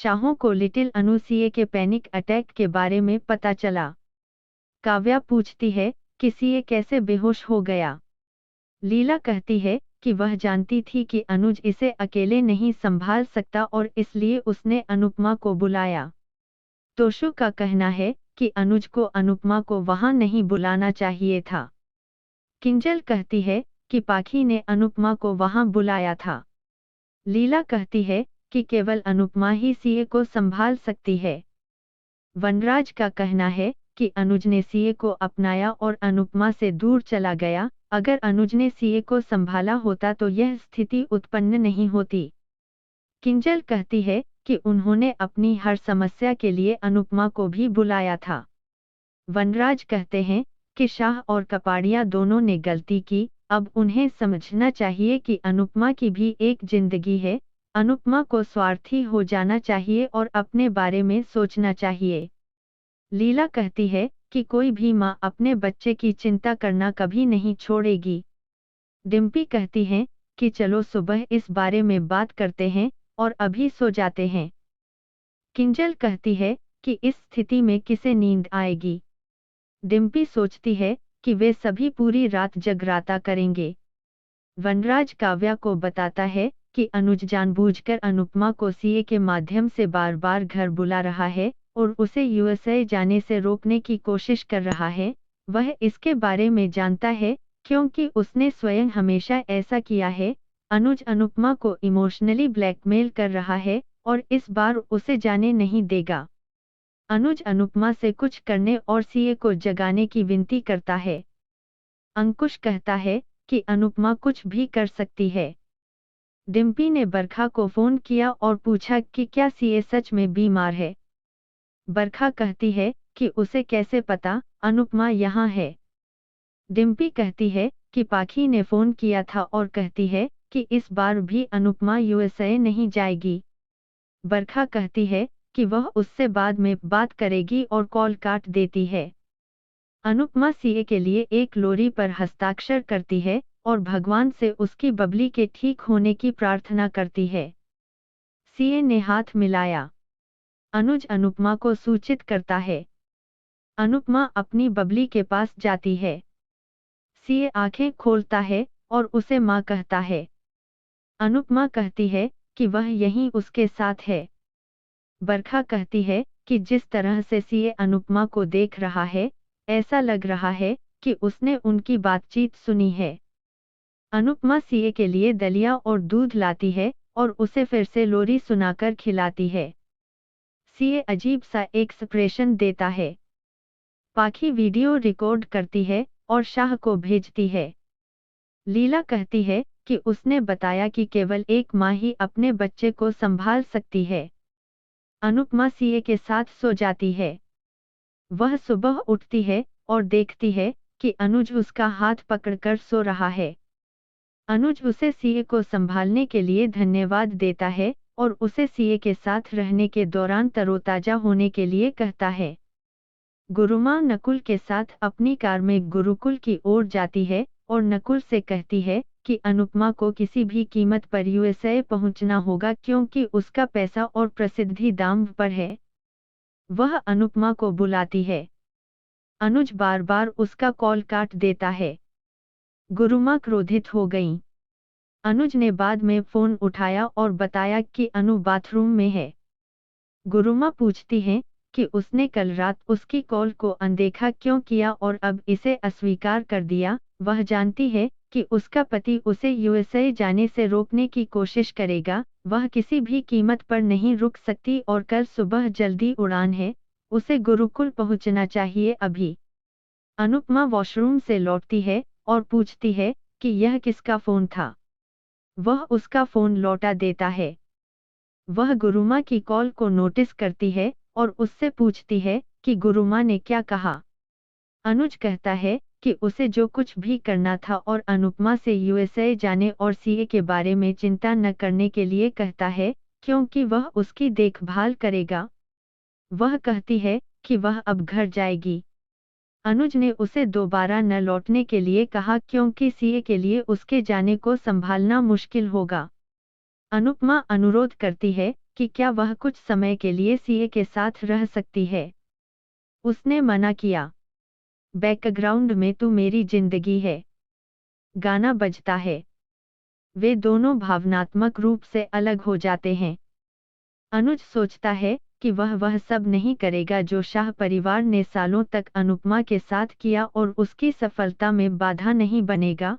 शाहों को लिटिल अनु सीए के panic attack के बारे में पता चला। काव्या पूछती है कि सीए कैसे बेहोश हो गया। लीला कहती है कि वह जानती थी कि अनुज इसे अकेले नहीं संभाल सकता और इसलिए उसने अनुपमा को बुलाया। तोशु का कहना है कि अनुज को अनुपमा को वहां नहीं बुलाना चाहिए था। किंजल कहती है कि पाखी ने अनुपमा को वहां बुलाया था। लीला कहती है कि केवल अनुपमा ही सीए को संभाल सकती है। वनराज का कहना है कि अनुज ने सीए को अपनाया और अनुपमा से दूर चला गया। अगर अनुज ने सीए को संभाला होता तो यह स्थिति उत्पन्न नहीं होती। किंजल कहती है कि उन्होंने अपनी हर समस्या के लिए अनुपमा को भी बुलाया था। वनराज कहते हैं कि शाह और कपाड़िया दोनों ने गलती की, अब उन्हें समझना चाहिए कि अनुपमा की भी एक जिंदगी है। अनुपमा को स्वार्थी हो जाना चाहिए और अपने बारे में सोचना चाहिए। लीला कहती है कि कोई भी माँ अपने बच्चे की चिंता करना कभी नहीं छोड़ेगी। डिम्पी कहती हैं कि चलो सुबह इस बारे में बात करते हैं और अभी सो जाते हैं। किंजल कहती है कि इस स्थिति में किसे नींद आएगी। डिम्पी सोचती है कि वे सभी पूरी रात जगराता करेंगे। वनराज काव्या को बताता है कि अनुज जानबूझकर अनुपमा को सीए के माध्यम से बार बार घर बुला रहा है और उसे यूएसए जाने से रोकने की कोशिश कर रहा है। वह इसके बारे में जानता है क्योंकि उसने स्वयं हमेशा ऐसा किया है। अनुज अनुपमा को इमोशनली ब्लैकमेल कर रहा है और इस बार उसे जाने नहीं देगा। अनुज अनुपमा से कुछ करने और सीए को जगाने की विनती करता है। अंकुश कहता है कि अनुपमा कुछ भी कर सकती है। डिम्पी ने बरखा को फोन किया और पूछा कि क्या सीए सच में बीमार है। बरखा कहती है कि उसे कैसे पता, अनुपमा यहाँ है। डिम्पी कहती है कि पाखी ने फोन किया था और कहती है कि इस बार भी अनुपमा यूएसए नहीं जाएगी। बरखा कहती है कि वह उससे बाद में बात करेगी और कॉल काट देती है। अनुपमा सीए के लिए एक लोरी पर हस्ताक्षर करती है और भगवान से उसकी बबली के ठीक होने की प्रार्थना करती है। सीए ने हाथ मिलाया। अनुज अनुपमा को सूचित करता है। अनुपमा अपनी बबली के पास जाती है। सीए आंखें खोलता है और उसे माँ कहता है। अनुपमा कहती है कि वह यहीं उसके साथ है। बरखा कहती है कि जिस तरह से सीए अनुपमा को देख रहा है, ऐसा लग रहा है कि उसने उनकी बातचीत सुनी है। अनुपमा सीए के लिए दलिया और दूध लाती है और उसे फिर से लोरी सुनाकर खिलाती है। सीए अजीब सा एक्सप्रेशन देता है। पाखी वीडियो रिकॉर्ड करती है और शाह को भेजती है। लीला कहती है कि उसने बताया कि केवल एक माँ ही अपने बच्चे को संभाल सकती है। अनुपमा सीए के साथ सो जाती है। वह सुबह उठती है और देखती है कि अनुज उसका हाथ पकड़कर सो रहा है। अनुज उसे सीए को संभालने के लिए धन्यवाद देता है और उसे सीए के साथ रहने के दौरान तरोताजा होने के लिए कहता है। गुरुमा नकुल के साथ अपनी कार में गुरुकुल की ओर जाती है और नकुल से कहती है कि अनुपमा को किसी भी कीमत पर यूएसए पहुंचना होगा क्योंकि उसका पैसा और प्रसिद्धि दांव पर है। वह अनुपमा को बुलाती है। अनुज बार बार उसका कॉल काट देता है। गुरुमा क्रोधित हो गईं। अनुज ने बाद में फोन उठाया और बताया कि अनु बाथरूम में है। गुरुमा पूछती हैं कि उसने कल रात उसकी कॉल को अनदेखा क्यों किया और अब इसे अस्वीकार कर दिया। वह जानती है कि उसका पति उसे यूएसए जाने से रोकने की कोशिश करेगा। वह किसी भी कीमत पर नहीं रुक सकती और कल सुबह जल्दी उड़ान है, उसे गुरुकुल पहुंचना चाहिए अभी। अनुपमा वॉशरूम से लौटती है और पूछती है कि यह किसका फोन था। वह उसका फोन लौटा देता है। वह गुरुमा की कॉल को नोटिस करती है और उससे पूछती है कि गुरुमा ने क्या कहा। अनुज कहता है कि उसे जो कुछ भी करना था और अनुपमा से यूएसए जाने और सीए के बारे में चिंता न करने के लिए कहता है क्योंकि वह उसकी देखभाल करेगा। वह कहती है कि वह अब घर जाएगी। अनुज ने उसे दोबारा न लौटने के लिए कहा क्योंकि सीए के लिए उसके जाने को संभालना मुश्किल होगा। अनुपमा अनुरोध करती है कि क्या वह कुछ समय के लिए सीए के साथ रह सकती है। उसने मना किया। बैकग्राउंड में तू मेरी जिंदगी है गाना बजता है। वे दोनों भावनात्मक रूप से अलग हो जाते हैं। अनुज सोचता है कि वह सब नहीं करेगा जो शाह परिवार ने सालों तक अनुपमा के साथ किया और उसकी सफलता में बाधा नहीं बनेगा,